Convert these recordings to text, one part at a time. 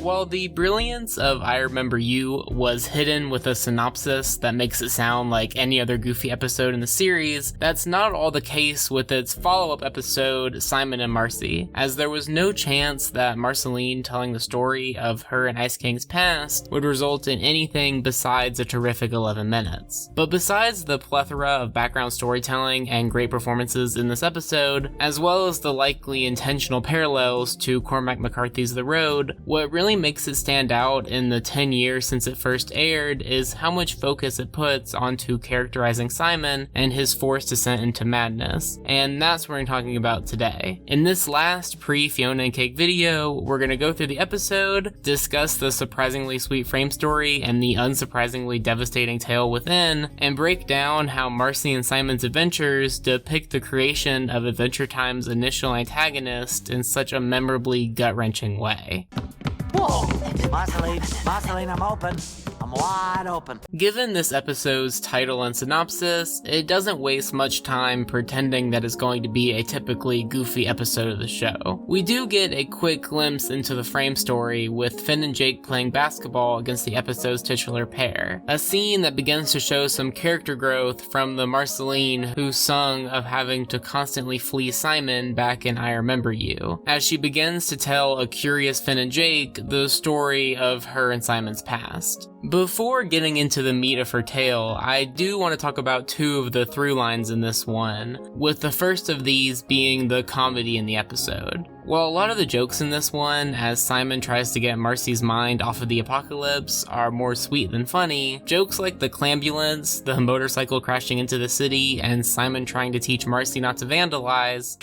While the brilliance of I Remember You was hidden with a synopsis that makes it sound like any other Goofy episode in the series, that's not at all the case with its follow-up episode, Simon and Marcy, as there was no chance that Marceline telling the story of her and Ice King's past would result in anything besides a terrific 11 minutes. But besides the plethora of background storytelling and great performances in this episode, as well as the likely intentional parallels to Cormac McCarthy's The Road, what really makes it stand out in the 10 years since it first aired is how much focus it puts onto characterizing Simon and his forced descent into madness, and that's what we're talking about today. In this last pre-Fiona and Cake video, we're going to go through the episode, discuss the surprisingly sweet frame story and the unsurprisingly devastating tale within, and break down how Marcy and Simon's adventures depict the creation of Adventure Time's initial antagonist in such a memorably gut-wrenching way. Whoa! Marceline, I'm open. I'm wide open. Given this episode's title and synopsis, it doesn't waste much time pretending that it's going to be a typically Goofy episode of the show. We do get a quick glimpse into the frame story with Finn and Jake playing basketball against the episode's titular pair, a scene that begins to show some character growth from the Marceline who sung of having to constantly flee Simon back in I Remember You, as she begins to tell a curious Finn and Jake the story of her and Simon's past. Before getting into the meat of her tale, I do want to talk about two of the through lines in this one, with the first of these being the comedy in the episode. While a lot of the jokes in this one, as Simon tries to get Marcy's mind off of the apocalypse, are more sweet than funny, jokes like the clambulance, the motorcycle crashing into the city, and Simon trying to teach Marcy not to vandalize.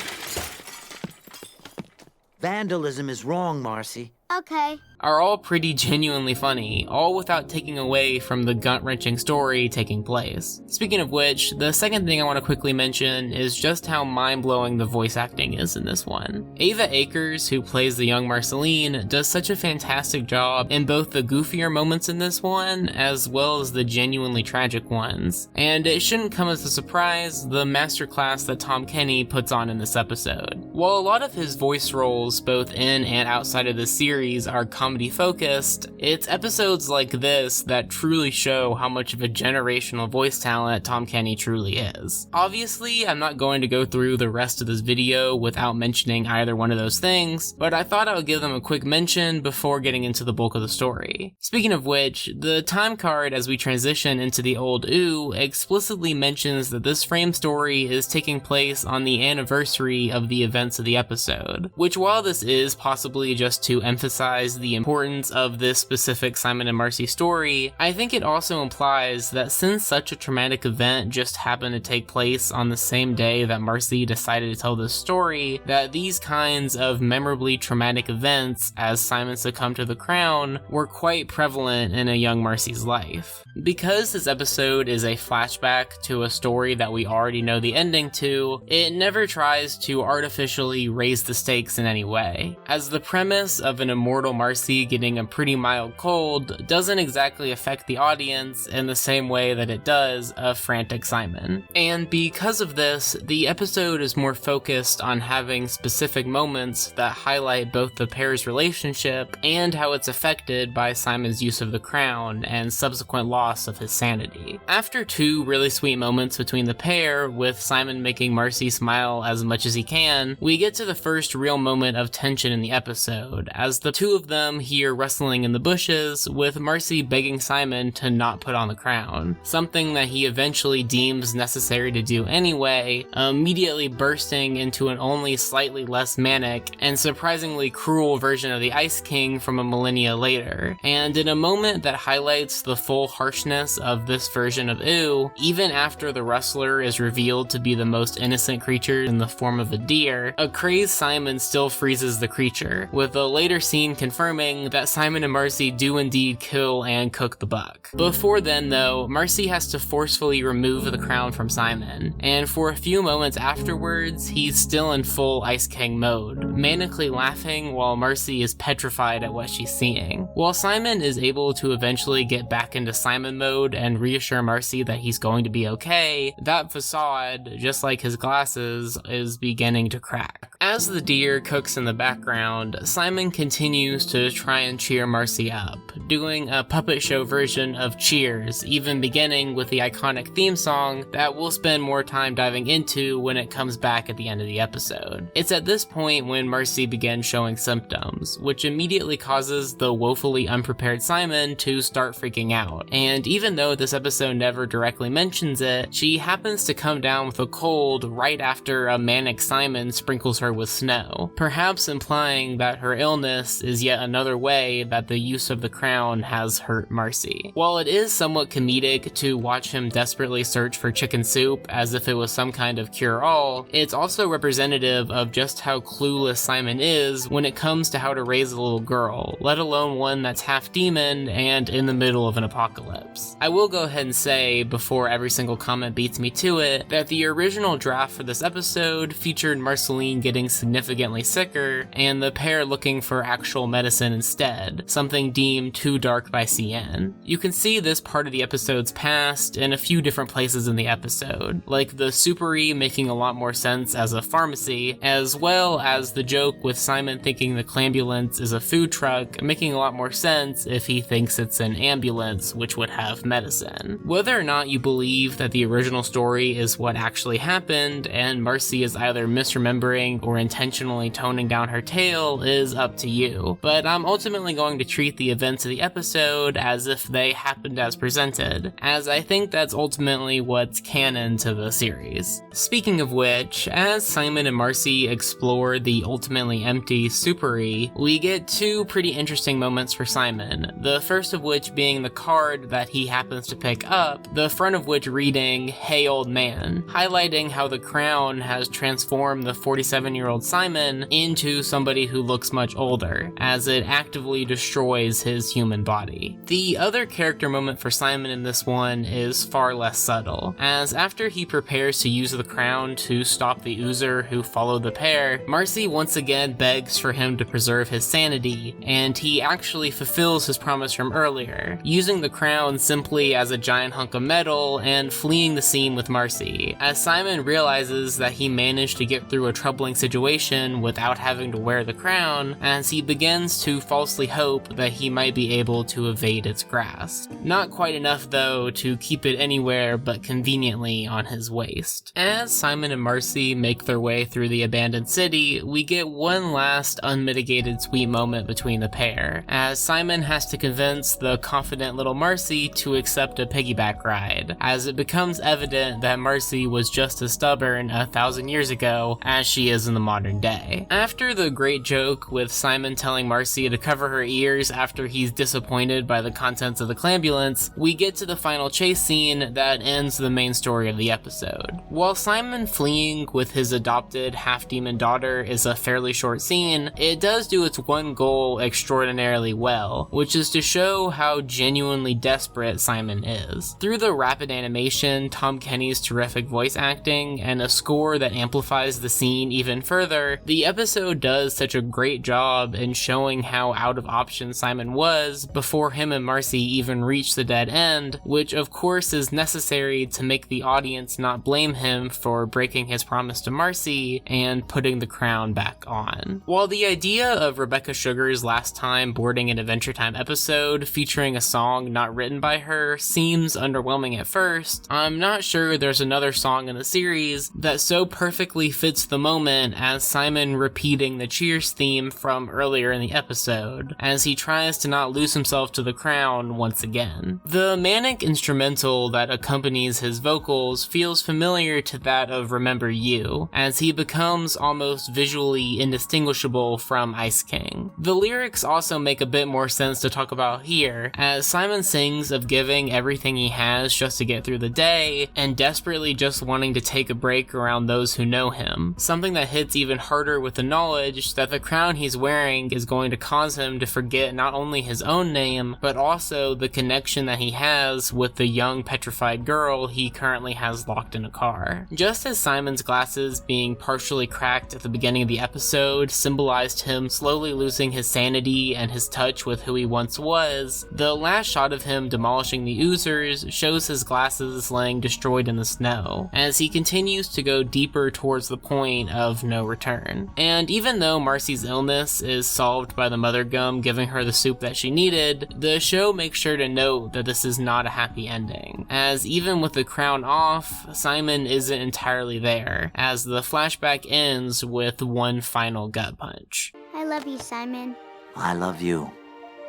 Vandalism is wrong, Marcy. Okay. Are all pretty genuinely funny, all without taking away from the gut-wrenching story taking place. Speaking of which, the second thing I want to quickly mention is just how mind-blowing the voice acting is in this one. Ava Akers, who plays the young Marceline, does such a fantastic job in both the goofier moments in this one, as well as the genuinely tragic ones. And it shouldn't come as a surprise, the masterclass that Tom Kenny puts on in this episode. While a lot of his voice roles, both in and outside of the series, are comedy focused, it's episodes like this that truly show how much of a generational voice talent Tom Kenny truly is. Obviously, I'm not going to go through the rest of this video without mentioning either one of those things, but I thought I would give them a quick mention before getting into the bulk of the story. Speaking of which, the time card as we transition into the old OO explicitly mentions that this frame story is taking place on the anniversary of the events of the episode, which while this is possibly just to emphasize the importance of this specific Simon and Marcy story, I think it also implies that since such a traumatic event just happened to take place on the same day that Marcy decided to tell this story, that these kinds of memorably traumatic events as Simon succumbed to the crown were quite prevalent in a young Marcy's life. Because this episode is a flashback to a story that we already know the ending to, it never tries to artificially raise the stakes in any way, as the premise of an immortal Marcy getting a pretty mild cold doesn't exactly affect the audience in the same way that it does a frantic Simon. And because of this, the episode is more focused on having specific moments that highlight both the pair's relationship and how it's affected by Simon's use of the crown and subsequent loss of his sanity. After two really sweet moments between the pair, with Simon making Marcy smile as much as he can, we get to the first real moment of tension in the episode, as the two of them hear rustling in the bushes, with Marcy begging Simon to not put on the crown, something that he eventually deems necessary to do anyway, immediately bursting into an only slightly less manic and surprisingly cruel version of the Ice King from a millennia later. And in a moment that highlights the full harshness of this version of OO, even after the rustler is revealed to be the most innocent creature in the form of a deer, a crazed Simon still freezes the creature, with a later scene confirming confirming that Simon and Marcy do indeed kill and cook the buck. Before then though, Marcy has to forcefully remove the crown from Simon, and for a few moments afterwards, he's still in full Ice King mode, manically laughing while Marcy is petrified at what she's seeing. While Simon is able to eventually get back into Simon mode and reassure Marcy that he's going to be okay, that facade, just like his glasses, is beginning to crack. As the deer cooks in the background, Simon continues to try and cheer Marcy up, doing a puppet show version of Cheers, even beginning with the iconic theme song that we'll spend more time diving into when it comes back at the end of the episode. It's at this point when Marcy begins showing symptoms, which immediately causes the woefully unprepared Simon to start freaking out. And even though this episode never directly mentions it, she happens to come down with a cold right after a manic Simon sprinkles her with snow, perhaps implying that her illness is yet another way that the use of the crown has hurt Marcy. While it is somewhat comedic to watch him desperately search for chicken soup as if it was some kind of cure-all, it's also representative of just how clueless Simon is when it comes to how to raise a little girl, let alone one that's half demon and in the middle of an apocalypse. I will go ahead and say, before every single comment beats me to it, that the original draft for this episode featured Marceline getting significantly sicker and the pair looking for actual medicine instead, something deemed too dark by CN. You can see this part of the episode's past in a few different places in the episode, like the Supery making a lot more sense as a pharmacy, as well as the joke with Simon thinking the Clambulance is a food truck making a lot more sense if he thinks it's an ambulance, which would have medicine. Whether or not you believe that the original story is what actually happened and Marcy is either misremembering or intentionally toning down her tale is up to you, but I'm ultimately going to treat the events of the episode as if they happened as presented, as I think that's ultimately what's canon to the series. Speaking of which, as Simon and Marcy explore the ultimately empty Supery, we get two pretty interesting moments for Simon, the first of which being the card that he happens to pick up, the front of which reading, "Hey old man," highlighting how the crown has transformed the 47-year-old Simon into somebody who looks much older, as it actively destroys his human body. The other character moment for Simon in this one is far less subtle, as after he prepares to use the crown to stop the Oozer who follow the pair, Marcy once again begs for him to preserve his sanity, and he actually fulfills his promise from earlier, using the crown simply as a giant hunk of metal and fleeing the scene with Marcy, as Simon realizes that he managed to get through a troubling situation without having to wear the crown, as he begins to falsely hope that he might be able to evade its grasp. Not quite enough though to keep it anywhere but conveniently on his waist. As Simon and Marcy make their way through the abandoned city, we get one last unmitigated sweet moment between the pair, as Simon has to convince the confident little Marcy to accept a piggyback ride, as it becomes evident that Marcy was just as stubborn 1,000 years ago as she is in the modern day. After the great joke with Simon telling Marcy to cover her ears after he's disappointed by the contents of the Clambulance, we get to the final chase scene that ends the main story of the episode. While Simon fleeing with his adopted half-demon daughter is a fairly short scene, it does do its one goal extraordinarily well, which is to show how genuinely desperate Simon is. Through the rapid animation, Tom Kenny's terrific voice acting, and a score that amplifies the scene even further, the episode does such a great job in showing how out of options Simon was before him and Marcy even reached the dead end, which of course is necessary to make the audience not blame him for breaking his promise to Marcy and putting the crown back on. While the idea of Rebecca Sugar's last time boarding an Adventure Time episode featuring a song not written by her seems underwhelming at first, I'm not sure there's another song in the series that so perfectly fits the moment as Simon repeating the Cheers theme from earlier in the episode, as he tries to not lose himself to the crown once again. The manic instrumental that accompanies his vocals feels familiar to that of Remember You, as he becomes almost visually indistinguishable from Ice King. The lyrics also make a bit more sense to talk about here, as Simon sings of giving everything he has just to get through the day, and desperately just wanting to take a break around those who know him, something that hits hits even harder with the knowledge that the crown he's wearing is going to cause him to forget not only his own name, but also the connection that he has with the young petrified girl he currently has locked in a car. Just as Simon's glasses being partially cracked at the beginning of the episode symbolized him slowly losing his sanity and his touch with who he once was, the last shot of him demolishing the oozers shows his glasses laying destroyed in the snow, as he continues to go deeper towards the point of no return. And even though Marcy's illness is solved by the mother gum giving her the soup that she needed, the show makes sure to note that this is not a happy ending, as even with the crown off, Simon isn't entirely there, as the flashback ends with one final gut punch. I love you, Simon. I love you,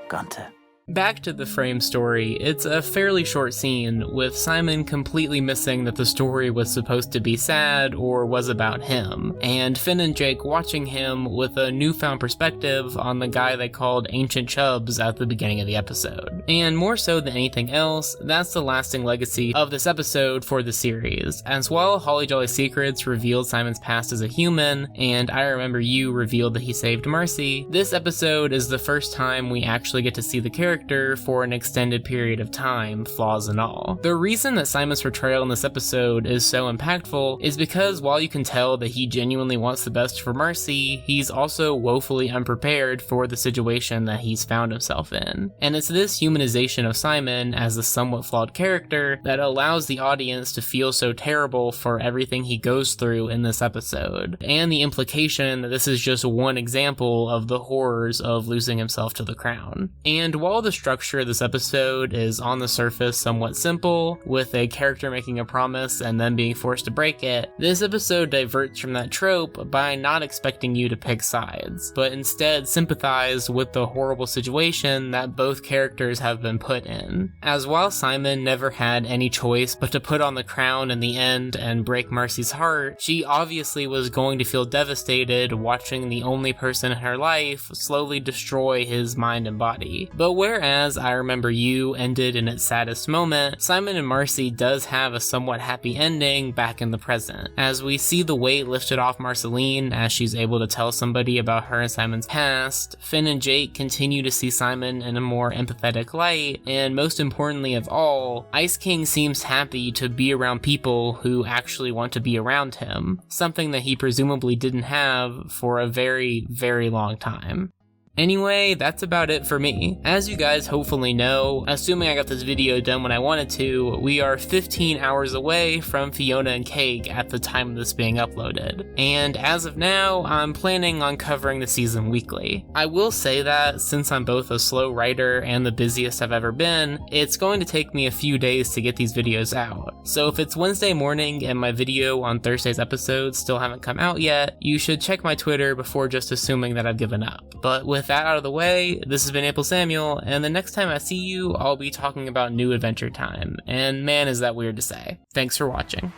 Gunter. Back to the frame story, it's a fairly short scene, with Simon completely missing that the story was supposed to be sad or was about him, and Finn and Jake watching him with a newfound perspective on the guy they called Ancient Chubbs at the beginning of the episode. And more so than anything else, that's the lasting legacy of this episode for the series, as while Holly Jolly Secrets revealed Simon's past as a human, and I Remember You revealed that he saved Marcy, this episode is the first time we actually get to see the character for an extended period of time, flaws and all. The reason that Simon's portrayal in this episode is so impactful is because while you can tell that he genuinely wants the best for Marcy, he's also woefully unprepared for the situation that he's found himself in. And it's this humanization of Simon as a somewhat flawed character that allows the audience to feel so terrible for everything he goes through in this episode, and the implication that this is just one example of the horrors of losing himself to the crown. And while the structure of this episode is on the surface somewhat simple, with a character making a promise and then being forced to break it, this episode diverts from that trope by not expecting you to pick sides, but instead sympathize with the horrible situation that both characters have been put in. As while Simon never had any choice but to put on the crown in the end and break Marcy's heart, she obviously was going to feel devastated watching the only person in her life slowly destroy his mind and body. But whereas I Remember You ended in its saddest moment, Simon and Marcy does have a somewhat happy ending back in the present, as we see the weight lifted off Marceline as she's able to tell somebody about her and Simon's past. Finn and Jake continue to see Simon in a more empathetic light, and most importantly of all, Ice King seems happy to be around people who actually want to be around him, something that he presumably didn't have for a very, very long time. Anyway, that's about it for me. As you guys hopefully know, assuming I got this video done when I wanted to, we are 15 hours away from Fiona and Cake at the time of this being uploaded. And as of now, I'm planning on covering the season weekly. I will say that, since I'm both a slow writer and the busiest I've ever been, it's going to take me a few days to get these videos out. So if it's Wednesday morning and my video on Thursday's episodes still haven't come out yet, you should check my Twitter before just assuming that I've given up. But with that out of the way, this has been AmpleSamuel, and the next time I see you, I'll be talking about New Adventure Time, and man is that weird to say. Thanks for watching.